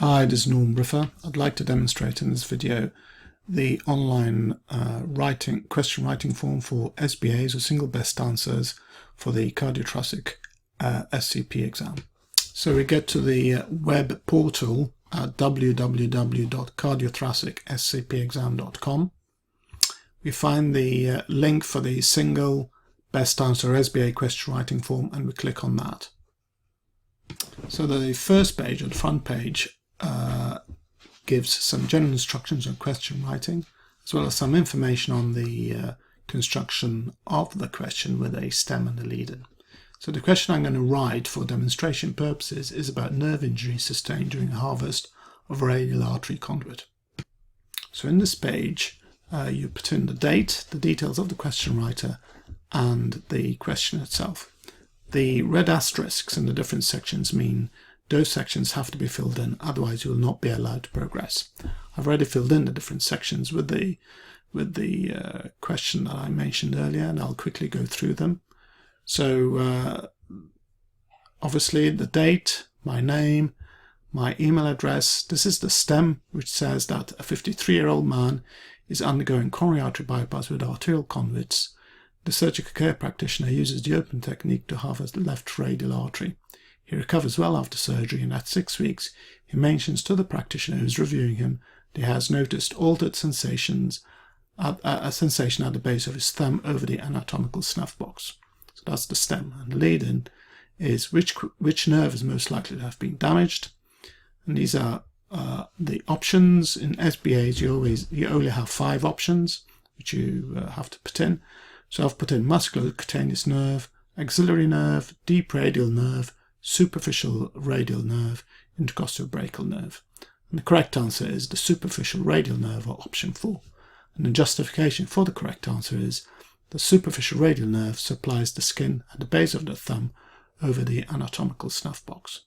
Hi, this is Norm Briffer. I'd like to demonstrate in this video the online question writing form for SBAs, or single best answers, for the Cardiothoracic SCP exam. So we get to the web portal at www.cardiothoracicscpexam.com. We find the link for the single best answer SBA question writing form, and we click on that. So the first page, or the front page, gives some general instructions on question writing, as well as some information on the construction of the question with a stem and a lead-in. So the question I'm going to write for demonstration purposes is about nerve injury sustained during harvest of a radial artery conduit. So in this page, you put in the date, the details of the question writer, and the question itself. The red asterisks in the different sections mean those sections have to be filled in, otherwise you will not be allowed to progress. I've already filled in the different sections with the question that I mentioned earlier, and I'll quickly go through them. So obviously the date, my name, my email address. This is the stem, which says that a 53-year-old man is undergoing coronary artery bypass with arterial conduits. The surgical care practitioner uses the open technique to harvest the left radial artery. He recovers well after surgery, and at 6 weeks he mentions to the practitioner who is reviewing him that he has noticed altered sensations, a sensation at the base of his thumb over the anatomical snuff box. So that's the stem. And the lead-in is which nerve is most likely to have been damaged. And these are the options. In SBAs you only have 5 options which you have to put in. So I've put in musculocutaneous nerve, axillary nerve, deep radial nerve, superficial radial nerve, intercostobrachial nerve. And the correct answer is the superficial radial nerve, or option 4. And the justification for the correct answer is the superficial radial nerve supplies the skin at the base of the thumb over the anatomical snuff box.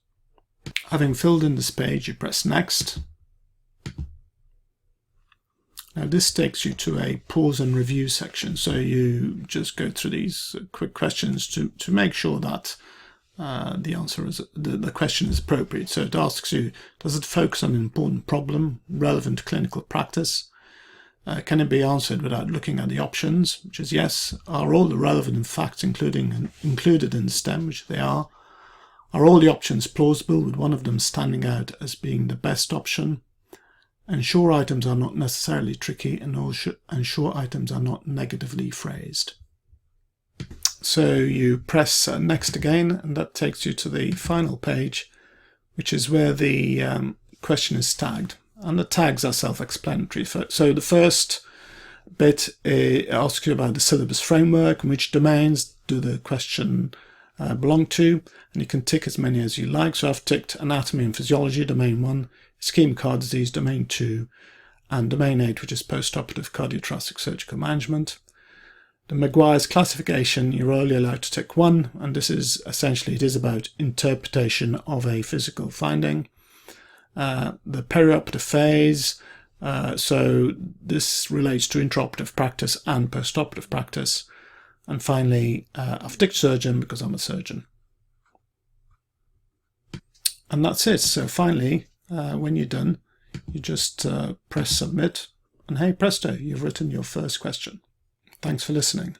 Having filled in this page, you press next. Now this takes you to a pause and review section, so you just go through these quick questions to make sure that the answer is the question is appropriate. So it asks you, does it focus on an important problem relevant to clinical practice? Can it be answered without looking at the options, which is yes. Are all the relevant facts included in the stem, which they are. Are all the options plausible, with one of them standing out as being the best option? And sure items are not necessarily tricky, and sure items are not negatively phrased. So you press next again, and that takes you to the final page, which is where the question is tagged. And the tags are self-explanatory. So the first bit asks you about the syllabus framework, and which domains do the question belong to, and you can tick as many as you like. So I've ticked anatomy and physiology, domain 1, ischemic heart disease, domain 2, and domain 8, which is postoperative cardiothoracic surgical management. The Maguire's classification, you're only allowed to tick 1, and this is essentially, it is about interpretation of a physical finding. The perioperative phase, so this relates to intraoperative practice and postoperative practice. And finally, I've ticked surgeon because I'm a surgeon. And that's it. So finally, when you're done, you just press submit, and hey presto, you've written your first question. Thanks for listening.